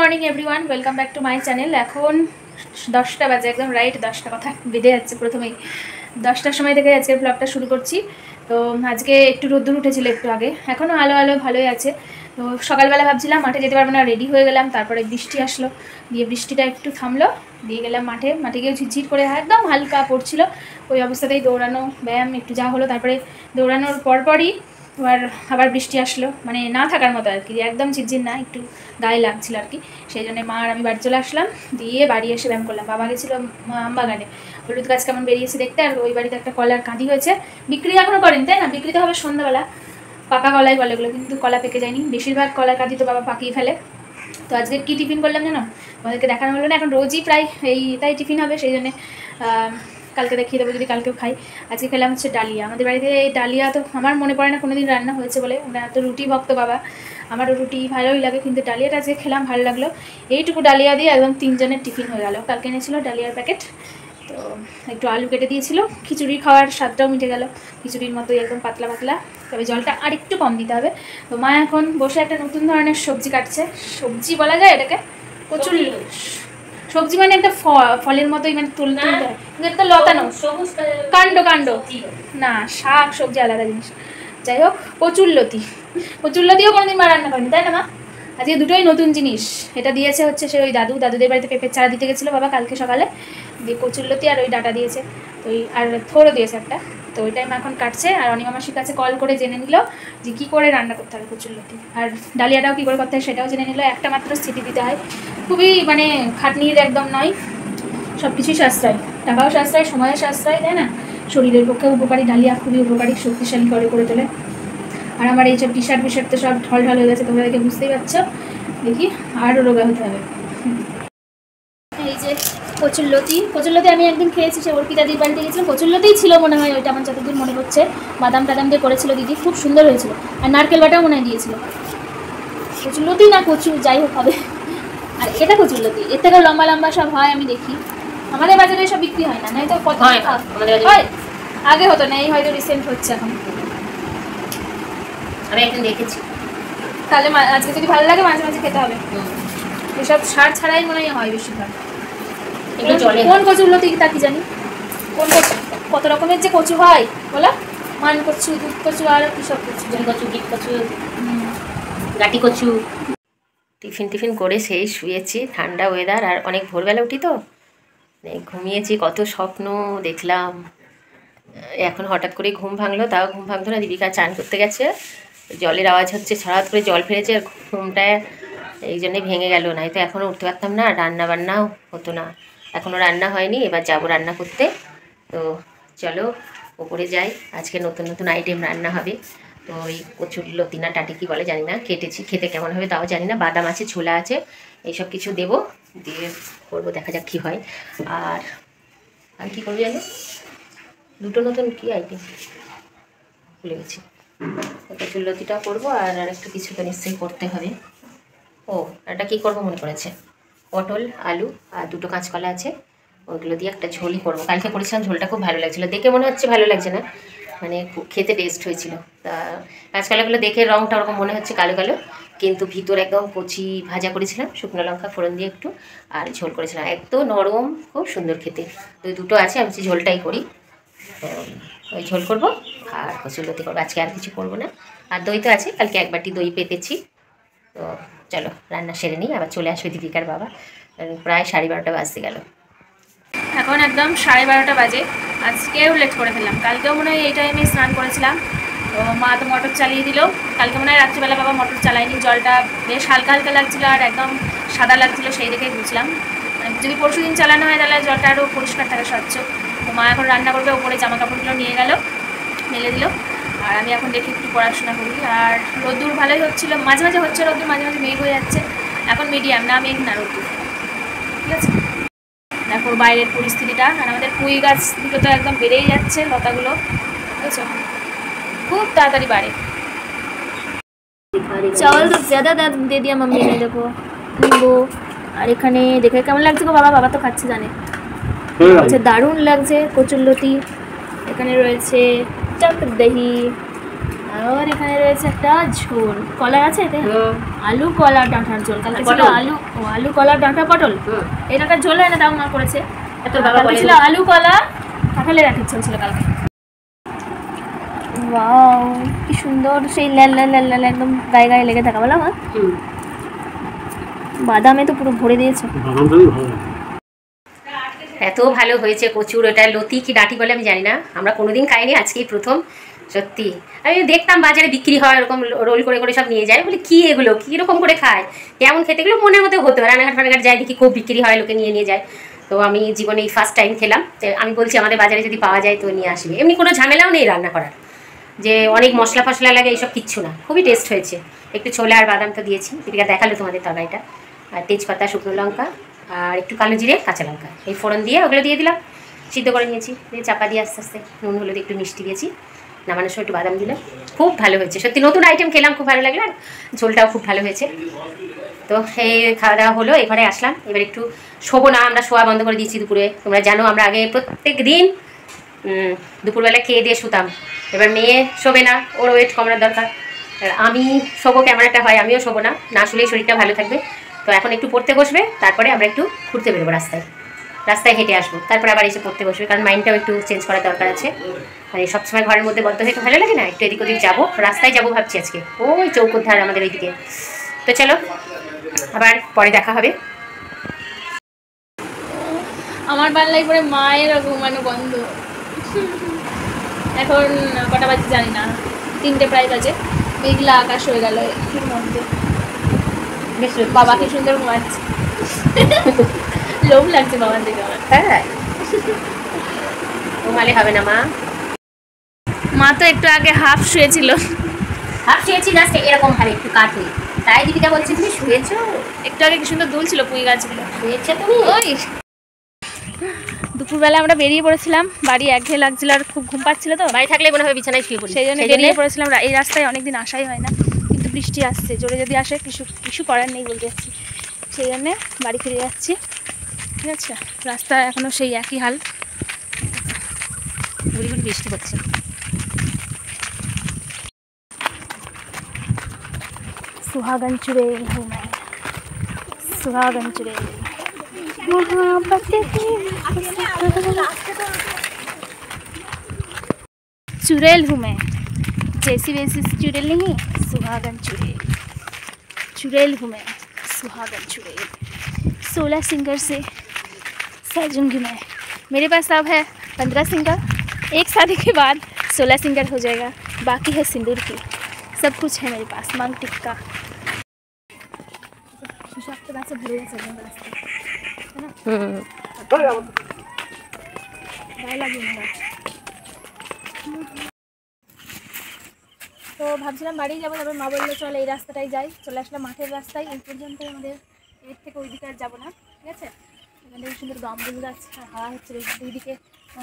Morning everyone, welcome back to my channel. এখন 10টা বাজে, একদম রাইট 10টা, কথা বেঁধে যাচ্ছে। প্রথমেই 10টার সময় থেকে আজকের ব্লগটা শুরু করছি। তো আজকে একটু রোদ্দুর উঠেছিল একটু আগে, এখনও আলো আলো ভালোই আছে। তো সকালবেলা ভাবছিলাম মাঠে যেতে পারবো না, রেডি হয়ে গেলাম। তারপরে বৃষ্টি আসলো, দিয়ে বৃষ্টিটা একটু থামলো, দিয়ে গেলাম মাঠে গিয়ে ঝিরঝির করে একদম হালকা পড়ছিল। ওই অবস্থাতেই দৌড়ানো, ব্যায়াম একটু যা হলো। তারপরে দৌড়ানোর পরপরই আবার বৃষ্টি আসলো, মানে না থাকার মতো আর কি, একদম ঝিরঝির না, একটু গায়ে লাগছিল আর কি। সেই জন্য মা আর আমি বাড়ি চলে আসলাম, দিয়ে বাড়ি এসে ব্যায়াম করলাম। বাবা গেছিলো আমবাগানে, হলুদ গাছ কেমন বেরিয়েছে দেখতে। আর ওই বাড়িতে একটা কলার কাঁদি হয়েছে, বিক্রি এখনও করেন, তাই না? বিক্রি তো হবে সন্ধ্যাবেলা, পাকা কলাই বলে এগুলো, কিন্তু কলা পেকে যায়নি। বেশিরভাগ কলার কাঁদি তো বাবা পাকিয়ে ফেলে। তো আজকে কী টিফিন করলাম জানো? আমাদেরকে দেখানো হলো না, এখন রোজই প্রায় তাই টিফিন হবে, সেই জন্যে কালকে দেখিয়ে দেবো যদি কালকেও খাই। আজকে খেলাম হচ্ছে ডালিয়া। আমাদের বাড়িতে এই ডালিয়া তো আমার মনে পড়ে না কোনোদিন রান্না হয়েছে বলে, আমরা তো রুটি ভক্ত বাবা, আমারও রুটি ভালোই লাগে, কিন্তু ডালিয়াটা আজকে খেলাম, ভালো লাগলো। এইটুকু ডালিয়া দিয়ে একদম 3 জনের টিফিন হয়ে গেল। কালকে এনেছিল ডালিয়ার প্যাকেট, তো একটু আলু কেটে দিয়েছিল, খিচুড়ি খাওয়ার স্বাদটাও মিটে গেল, খিচুড়ির মতোই একদম পাতলা পাতলা। তবে জলটা আর একটু কম দিতে হবে। তো মা এখন বসে একটা নতুন ধরনের সবজি কাটছে। সবজি বলা যায় এটাকে? কচুর সবজি, মানে একটা ফলের মতোই, মানে তুলতে হয়, একটা লতানো কাণ্ড না, শাক সবজি আলাদা জিনিস। যাই হোক, কচুরলতিও কোনোদিন মা রান্না করেনি, তাই না মা? আজকে দুটোই নতুন জিনিস। এটা দিয়েছে হচ্ছে সে ওই দাদুদের বাড়িতে পেঁপের চারা দিতে গেছিলো বাবা কালকে সকালে, দিয়ে কচুরলতি আর ওই ডাটা দিয়েছে, তো ওই আর থোড়ও দিয়েছে একটা। তো ওইটাই মা এখন কাটছে। আর অনিমা মাসির কাছে কল করে জেনে নিল যে কী করে রান্না করতে হবে কচুরলতি, আর ডালিয়াটাও কী করে করতে হয় সেটাও জেনে নিল। একটা মাত্র সিটি দিতে হয়, খুবই মানে খাটনির একদম নয়, সব কিছুই সাশ্রয়, টাকাও সাশ্রয়, সময়ও সাশ্রয়, তাই না? শরীরের পক্ষে উপকারী, ডালিয়া খুবই উপকারী, শক্তিশালী করে তোলে। আর আমার এইসব টি শার্ট তো সব ঢল হয়ে গেছে, তোমরা দেখে বুঝতেই পারছো। দেখি আরও রোগা হতে হবে। এই যে কচুরলতি আমি একদিন খেয়েছি, সে অর্পিতাদির বাড়িতে গেছিলাম, কচুরলতিই ছিল মনে হয় ওইটা, আমার যতদূর মনে হচ্ছে। বাদাম টাদাম দিয়ে করেছিল দিদি, খুব সুন্দর হয়েছিল। আর নারকেল বাটাও মনে হয় দিয়েছিল। কচুরলতি না কচু, যাই হোক হবে। আর এটা কচুরলতি, এর থেকেও লম্বা লম্বা সব হয় আমি দেখি। আমাদের বাজারে এসব বিক্রি হয় না, নয়তো কত হয়, আগে হতো না, এই হয়তো রিসেন্ট হচ্ছে এখন, আমি একদিন দেখেছি। তাহলে আজকে যদি ভালো লাগে মাঝে মাঝে খেতে হবে। এসব সার ছাড়াই মনে হয় বেশিরভাগ। কোন কচুরলতি তা কি জানি, কোন কচু, কত রকমের যে কচু হয় বলো, মান কচু, দুধ কচু, আর কি সব কচু, কচু, গিট কচু, গাটি কচু। টিফিন করে সেই শুয়েছি, ঠান্ডা ওয়েদার, আর অনেক ভোরবেলা উঠি তো, ঘুমিয়েছি, কত স্বপ্ন দেখলাম। এখন হঠাৎ করে ঘুম ভাঙলো, তাও ঘুম ভাঙতো না, দীপিকা চান করতে গেছে, জলের আওয়াজ হচ্ছে, হঠাৎ করে জল ফেলেছে, আর ঘুমটা এই জন্যে ভেঙে গেল, নাই তো এখনও উঠতে পারতাম না, রান্না বান্নাও হতো না। এখনও রান্না হয়নি, এবার যাবো রান্না করতে। তো চলো ওপরে যাই, আজকে নতুন নতুন আইটেম রান্না হবে। তো ওই কচুরলতি না টাটি কী বলে জানি না, কেটেছি, খেতে কেমন হবে তাও জানি না। বাদাম আছে, ছোলা আছে, এইসব কিছু দেবো, দিয়ে করবো, দেখা যাক কী হয়। আর কী করবো জানো, দুটো নতুন কী আইটেম ভুলে গেছি। কচুরলতিটা করবো, আর একটা কিছু তো নিশ্চয়ই করতে হবে। ও এটা কী করবো মনে পড়েছে, পটল, আলু আর দুটো কাঁচকলা আছে, ওইগুলো দিয়ে একটা ঝোলই করবো। কালকে করেছিলাম, ঝোলটা খুব ভালো লাগছিলো, দেখে মনে হচ্ছে ভালো লাগছে না, মানে খেতে টেস্ট হয়েছিল। তা কাঁচকলাগুলো দেখে রঙটা ওরকম মনে হচ্ছে কালো কালো, কিন্তু ভিতর একদম কচি ভাজা করেছিলাম, শুকনো লঙ্কা ফোড়ন দিয়ে একটু, আর ঝোল করেছিলাম, একদম নরম, খুব সুন্দর খেতে। ওই দুটো আছে, আমি ঝোলটাই করি, ওই ঝোল করবো আর কচুরলতি করবো, আজকে আর কিছু করবো না। আর দই তো আছে, কালকে এক বাটি দই পেতেছি। তো চলো রান্না সেরে নিই, আবার চলে আসবে দীপিকার বাবা, প্রায় 12:30 বাজতে গেল। এখন একদম 12:30 বাজে। আজকেও লেট করে ফেললাম, কালকেও মনে হয় এই টাইমে স্নান করেছিলাম। তো মা তো মোটর চালিয়ে দিল, কালকে মনে হয় রাত্রিবেলা বাবা মোটর চালায়নি, জলটা বেশ হালকা হালকা লাগছিলো আর একদম সাদা লাগছিলো, সেই দেখে বুঝলাম। মানে যদি পরশু দিন চালানো হয় তাহলে জলটা আরও পরিষ্কার থাকে, স্বচ্ছ। তো মা এখন রান্না করবে, ওপরে জামা কাপড়গুলো নিয়ে গেল, মেলে দিল, আর আমি এখন দেখি একটু পড়াশোনা করি। আর রোদ্দুর ভালোই হচ্ছিলো, মাঝে মাঝে হচ্ছে রোদ্দুর, মাঝে মাঝে মেঘ হয়ে যাচ্ছে। এখন মিডিয়াম, না মেঘ না রোদ্দুর, ঠিক আছে। দেখো বাইরের পরিস্থিতিটা, আর আমাদের পুঁই গাছ দুটো তো একদম বেড়েই যাচ্ছে, লতাগুলো বুঝেছো, খুব তাড়াতাড়ি বাড়ে। চাওয়াল তো জ্যাদা দে দিয়া মাম্মি ने, দেখো নিম্বু। আর এখানে দেখে কেমন লাগছে গো বাবা, বাবা তো খাচ্ছে জানে, আচ্ছা দারুণ লাগছে কচুরলতি। এখানে রয়েছে চাক দহি, আর এখানে রয়েছে একটা ঝোল, কলা আছে এতে, আলু কলা ডাঁটার ঝোল। কালকে ছিল আলু কলা ডাঁটা পটল, এটা একটা ঝোল এনে দাও মা করেছে। কালকে ছিল আলু কলা কাঁঠালের রাখির ঝোল ছিল কালকে। ওয়াও কি সুন্দর, সেই লাল লাল লাল লাল একদম গায়ে গায়ে লেগে থাকা, বলো মা? বাদামে তো পুরো ভরে দিয়েছে। এত ভালো হয়েছে কচুর। ওটা লতি কি ডাঁটি বলে আমি জানি না, আমরা কোনোদিন খাইনি, আজকেই প্রথম। সত্যি আমি দেখতাম বাজারে বিক্রি হয় এরকম রোল করে করে সব নিয়ে যায়, বলি কি এগুলো কীরকম করে খায়, কেমন খেতে, এগুলো মনের মতো হতো। রানাঘাট ফানাঘাট যায় দেখি খুব বিক্রি হয়, লোকে নিয়ে নিয়ে যায়। তো আমি জীবনে এই ফার্স্ট টাইম খেলাম। তো আমি বলছি আমাদের বাজারে যদি পাওয়া যায় তো নিয়ে আসবে। এমনি কোনো ঝামেলাও নেই রান্না করার, যে অনেক মশলা ফসলা লাগে এইসব কিচ্ছু না, খুবই টেস্ট হয়েছে। একটু ছোলা আর বাদাম তো দিয়েছি, এদিকে দেখালো তোমাদের তরকারিটা, আর তেজপাতা, শুকনো লঙ্কা আর একটু কালো জিরে, কাঁচা লঙ্কা, এই ফোড়ন দিয়ে ওগুলো দিয়ে দিলাম, সিদ্ধ করে নিয়েছি, দিয়ে চাপা দিয়ে আস্তে আস্তে নুন হলুদ একটু মিষ্টি দিয়েছি, নামানোর সময় একটু বাদাম দিলাম। খুব ভালো হয়েছে সত্যি, নতুন আইটেম খেলাম, খুব ভালো লাগলো, আর ঝোলটাও খুব ভালো হয়েছে। তো এই খাওয়া দাওয়া হলো, এবারে আসলাম, এবার একটু শোবো না, আমরা শোয়া বন্ধ করে দিয়েছি দুপুরে। তোমরা জানো আমরা আগে প্রত্যেক দিন দুপুরবেলা খেয়ে দিয়ে শুতাম, এবার মেয়ে শোবে না, ওর ওয়েট কমানোর দরকার, আর আমি শোবো কেমন একটা হয়, আমিও শোবো না, না শুলেই শরীরটা ভালো থাকবে। তো এখন একটু পড়তে বসবে, তারপরে আমরা একটু ঘুরতে বেরোবো, রাস্তায় হেঁটে আসবো, তারপরে আবার এসে পড়তে বসবে, কারণ মাইন্ডটাও একটু চেঞ্জ করার দরকার আছে। মানে সবসময় ঘরের মধ্যে বদ্ধ হয়ে ভালো লাগে না, একটু এদিক ওদিক যাবো, রাস্তায় যাবো ভাবছি আজকে, ওই চৌকোর ধার আমাদের এইদিকে। তো চলো আবার পরে দেখা হবে। আমার পাল্লাই করে মায়ের ঘুমানো বন্ধ। এখন কটা বাজে জানি না, 3টে প্রায় বাজে, মেঘলা আকাশ হয়ে গেল একটুর মধ্যে। বেশ বাবাকে সুন্দর ঘুমাচ্ছে, লোভ লাগছে বাবার দিকে আমার। হ্যাঁ ঘুমালে হবে না মা, মা তো একটু আগে হাফ শুয়েছিল, হাফ শুয়েছি না, এরকম ভাবে একটু কাটে, তাই দীপিকা বলছে তুমি শুয়েছো, একটু আগে কি সুন্দর দুলছিল পুঁই গাছগুলো। শুয়েছো তুমি? ওই দুপুরবেলা আমরা বেরিয়ে পড়েছিলাম, বাড়ি একঘেয়ে লাগছিল আর খুব ঘুম পাচ্ছিল, তো বাড়ি থাকলে মনে হয় বিছানায় শুয়ে পড়ি, সেই জন্য বেরিয়ে পড়েছিলাম। এই রাস্তায় অনেকদিন আসাই হয় না, কিন্তু বৃষ্টি আসছে, জোরে যদি আসে কিছু করার নেই বলতে যাচ্ছি, সেই জন্যে বাড়ি ফিরে যাচ্ছি। ঠিক আছে, রাস্তা এখনও সেই একই হাল, গুড়ি গুড়ি বৃষ্টি হচ্ছে। सुहागन चुड़ैल हूँ मैं, सुहागन चुड़ैल, चुड़ैल हूँ मैं, जैसी वैसी चुड़ैल नहीं, सुहागन चुड़ैल, चुड़ैल हूँ मैं, सुहागन चुड़ैल। 16 सिंगर से सजूंगी मैं, मेरे पास अब है 15 सिंगर, एक शादी के बाद 16 सिंगर हो जाएगा, बाकी है सिंदूर की, सब कुछ है मेरे पास, मांग टिक्का। भरे रास्ते है ना, তো ভাবছিলাম বাড়ি যাবো, তারপর মা বললো চল এই রাস্তাটাই যাই, চলে আসলাম মাঠের রাস্তায়, এই পর্যন্ত আমাদের, এর থেকে ওই দিকে আর যাবো না। ঠিক আছে, এখানে সুন্দর গাম্বুল গাছ, হাওয়া হচ্ছে, দুই দিকে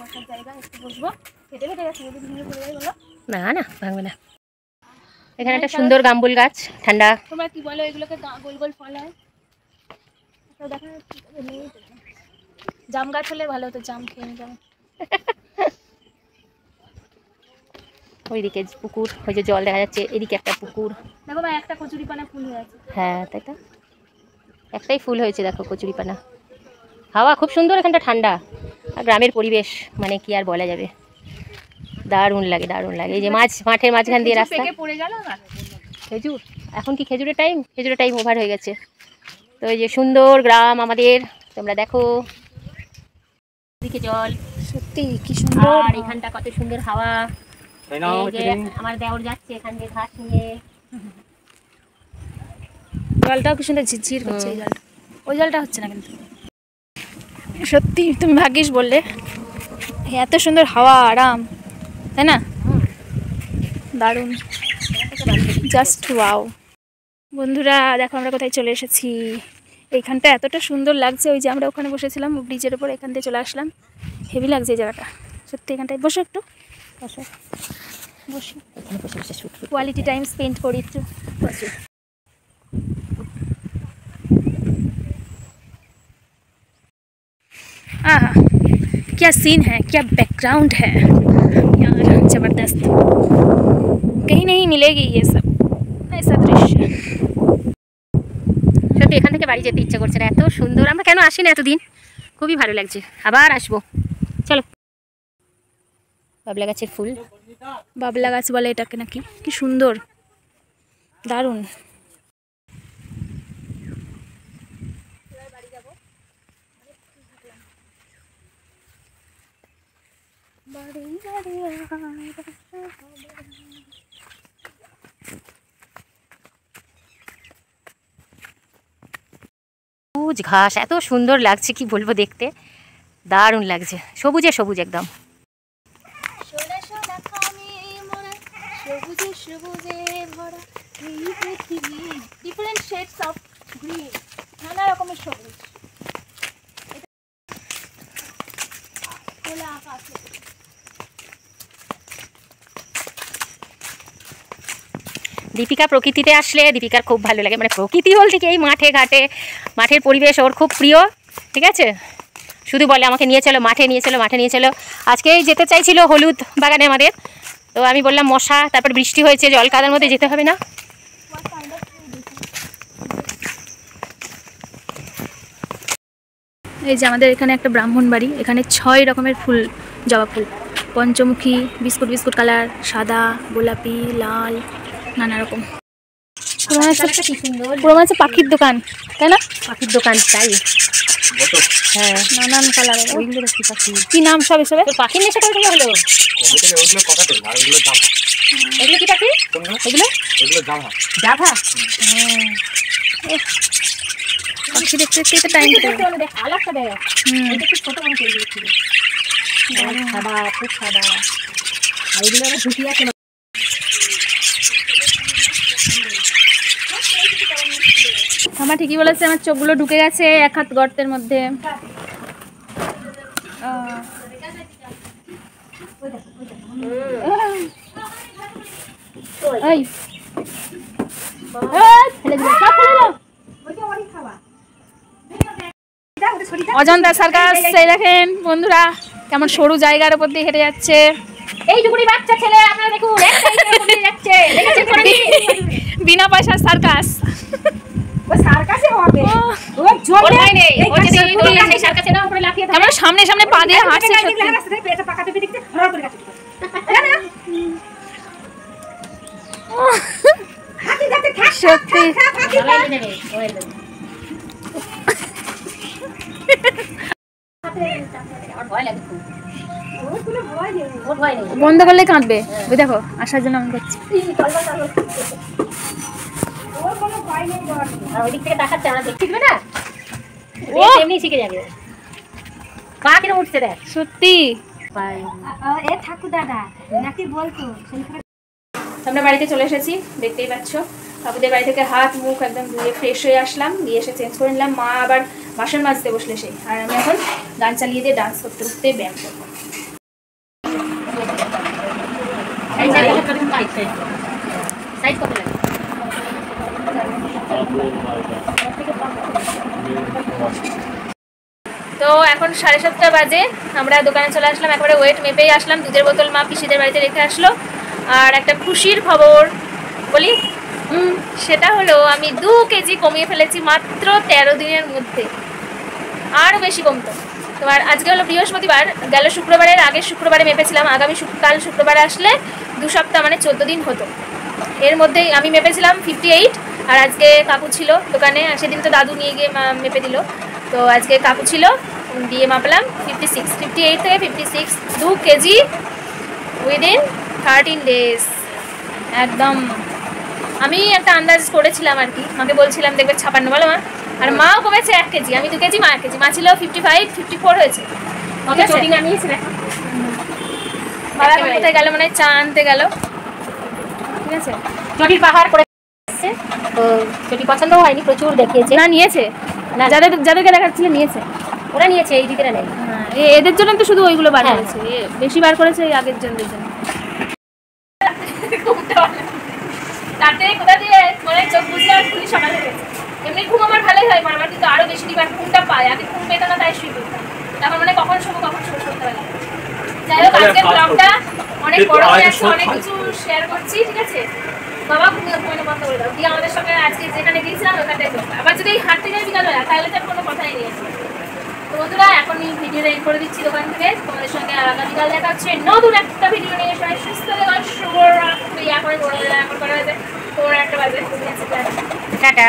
বসার জায়গা, একটু বসবো, হেঁটে হেঁটে গেছে, যদি ভেঙে পড়ে যায় বলো? না না ভাঙবে না, এখানে একটা সুন্দর গাম্বুল গাছ, ঠান্ডা। তোমরা কি বলো এগুলোকে? গোল গোল ফল হয়, দেখা জাম গাছ হলে ভালো হতো, জাম খেয়ে নিতাম। ওইদিকে পুকুর, ওই যে জল দেখা যাচ্ছে, এদিকে একটা পুকুর, দেখো ভাই একটা কচুরিপানা ফুল হয়ে আছে। হ্যাঁ তাই তো, একটাই ফুল হয়েছে দেখো কচুরিপানা। হাওয়া খুব সুন্দর, এখানটা ঠান্ডা, আর গ্রামের পরিবেশ মানে কি আর বলা যাবে, দারুণ লাগে দারুণ লাগে। এই যে মাঠের মাঝখান দিয়ে রাস্তা, পড়ে গেল না খেজুর, এখন কি খেজুরের টাইম? খেজুরের টাইম ওভার হয়ে গেছে। তো এই যে সুন্দর গ্রাম আমাদের, তোমরা দেখো দিকে জল, সত্যি কি সুন্দর, আর এখানটা কত সুন্দর হাওয়া। আমার দেওর যাচ্ছে এখান দিয়ে ঘাস নিয়ে, জলটাও কি সুন্দর ঝিরঝির করছে, এই জলটা, ওই জলটা হচ্ছে না কিন্তু। সত্যি তুমি ভাগ্যিস বললে, এত সুন্দর হাওয়া, আরাম, তাই না? দারুণ, জাস্ট ওয়াও। বন্ধুরা দেখো আমরা কোথায় চলে এসেছি, এইখানটা এতটা সুন্দর লাগছে, ওই যে আমরা ওখানে বসেছিলাম ব্রিজের ওপর, এখান থেকে চলে আসলাম, হেভি লাগছে এই জায়গাটা সত্যি। এখানটায় বসো, একটু বসো, বসি, কোয়ালিটি টাইম স্পেন্ড করি একটু, বসো। आहा क्या सीन है, क्या बैकग्राउंड है यार, ज़बरदस्त। कहीं नहीं मिलेगी ये सब ऐसा दृश्य। সত্যি এখান থেকে বাড়ি যেতে ইচ্ছে করছে না, এত সুন্দর। আমরা কেন আসি না এতদিন, খুবই ভালো লাগছে, আবার আসবো। চলো। বাবলা গাছের ফুল, বাবলা গাছ বলে এটাকে নাকি, কি সুন্দর, দারুণ। সবুজ ঘাস, এত সুন্দর লাগছে, কি বলবো, দেখতে দারুণ লাগছে, সবুজে সবুজ একদম। নানা রকমের সবুজ, দীপিকা প্রকৃতিতে আসলে দীপিকার খুব ভালো লাগে, মানে প্রকৃতি বলতে কি এই মাঠে ঘাটে, মাঠের পরিবেশ ওর খুব প্রিয়। ঠিক আছে, শুধু বলে আমাকে নিয়ে চলো মাঠে, নিয়ে চলো মাঠে, নিয়ে চলো। আজকেই যেতে চাইছিল হলুদ বাগানে আমাদের, তো আমি বললাম মশা, তারপর বৃষ্টি হয়েছে, জল কাদার মধ্যে যেতে হবে না। এই যে আমাদের এখানে একটা ব্রাহ্মণ বাড়ি, এখানে 6 রকমের ফুল, জবা ফুল, পঞ্চমুখী, বিস্কুট বিস্কুট কালার, সাদা, গোলাপি, লাল, নানা রকম। পুরো মনে হচ্ছে পাখির দোকান, তাই না? পাখির দোকান, তাই। হ্যাঁ, নানান কালার। ওইগুলো দেখছি পাখি, কি নাম সব এসবে? তোর পাখির নেশা করে দিলে হলো। এগুলো কি পাখি? এগুলো জাভা। পাখি দেখতে দেখতে তো টাইম কেটে যাবে। আলাদা দেখ, এটা খুব ছোট মনে করে দিচ্ছিল, সাদা, খুব সাদা। আর এগুলো আবার ঝুঁকি আছে। আমার ঠিকই বলেছে, আমার চোখগুলো ঢুকে গেছে এক হাত গর্তের মধ্যে। অজন্তা সার্কাস, এই দেখেন বন্ধুরা কেমন সরু জায়গার উপর দিয়ে হেঁটে যাচ্ছে। এই টুকুনি বাচ্চা ছেলে, আপনারা দেখুন, যাচ্ছে, বিনা পয়সার সার্কাস। সামনে সামনে পা দিয়ে হাঁটছে, সত্যি। বন্ধ করলে কাঁদবে, ওই দেখো আসার জন্য আমি করছি। ওইদিক থেকে তাকাচ্ছে, আমরা দেখছিবে না, এমনি শিখে যাবে। পা কিরম উঠছে দেখ, সত্যি। ঠাকুর দাদা নাকি বলতো। আমরা বাড়িতে চলে এসেছি, দেখতেই পাচ্ছ। কাকুদের বাড়ি থেকে হাত মুখ একদম ধুয়ে ফ্রেশ হয়ে আসলাম, দিয়ে এসে চেঞ্জ করে নিলাম। মা আবার বাসন মাজতে বসলে সেই, আর আমি এখন গান চালিয়ে দিয়ে ডান্স করতে করতে ব্যায়াম করবো। তো এখন 7:30 বাজে, আমরা দোকানে চলে আসলাম, একবারে ওয়েট মেপেই আসলাম। দুধের বোতল মা পিসিদের বাড়িতে রেখে আসলো। আর একটা খুশির খবর বলি, সেটা হলো আমি 2 কেজি কমিয়ে ফেলেছি মাত্র 13 দিনের মধ্যে। আরও বেশি কমতো। তোমার আজকে হলো বৃহস্পতিবার, গেল শুক্রবারের আগের শুক্রবারে মেপেছিলাম, আগামী কাল শুক্রবারে আসলে 2 সপ্তাহ মানে 14 দিন হতো। এর মধ্যেই আমি মেপেছিলাম 58, আর আজকে কাকু ছিল দোকানে, সেদিন তো দাদু নিয়ে গিয়ে মেপে দিল, তো আজকে কাকু ছিল, দিয়ে মাপলাম 56, 58 থেকে 56, 2 কেজি উইদিন 13 ডেজ একদম। আমি একটা আন্দাজ করেছিলাম আর কি, মাকে বলছিলাম দেখবে 56, বলো মা। আর মাও কমেছে 1 কেজি, আমি 2 কেজি, মা 1 কেজি। মা ছিল 55, 54 হয়েছে। বাবা কোথায় গেল, মানে চা আনতে গেল। ঠিক আছে, চটির পাহাড় করে তো চটি পছন্দ হয়নি, প্রচুর দেখিয়েছে। না নিয়েছে, না যাদেরকে দেখাচ্ছিল নিয়েছে, ওরা নিয়েছে, এই দিকেরা নেই। হ্যাঁ, এদের জন্য তো শুধু ওইগুলো বার করেছে, বেশি বার করেছে আগের জনদের জন্য। রাতে কোথা দিয়ে মানে চোখ বুঝলে আর খুবই সকাল হয়ে গেছে। এমনি ঘুম আমার ভালোই হয়, আমার কিন্তু আরো বেশি দিবার ঘুমটা পায়। আগে ঘুম পেতো না, তাই শুয়ে পড়তাম। তখন মানে কখন শোবো করতে পারলাম। যাই হোক, আজকের ব্লগটা অনেক বড় হয়ে আছে, অনেক কিছু শেয়ার করছি, ঠিক আছে? বাবা ঘুমিয়ে ঘুমানো বন্ধ করে দাও, দিয়ে আমাদের সঙ্গে আজকে যেখানে গিয়েছিলাম ওখানটাই চলবে। আবার যদি হাঁটতে যাই বিকালবেলা তাহলে তো কোনো কথাই নেই। তো বন্ধুরা এখনই ভিডিওটা এন্ড করে দিচ্ছি দোকান থেকে, তোমাদের সঙ্গে আগামীকাল দেখা হচ্ছে নতুন একটা ভিডিও নিয়ে। সবাই সুস্থ থাকো, শুভরাত্রি। এখন বড় এখন করা হয়েছে 4:01 বাজে। টাটা।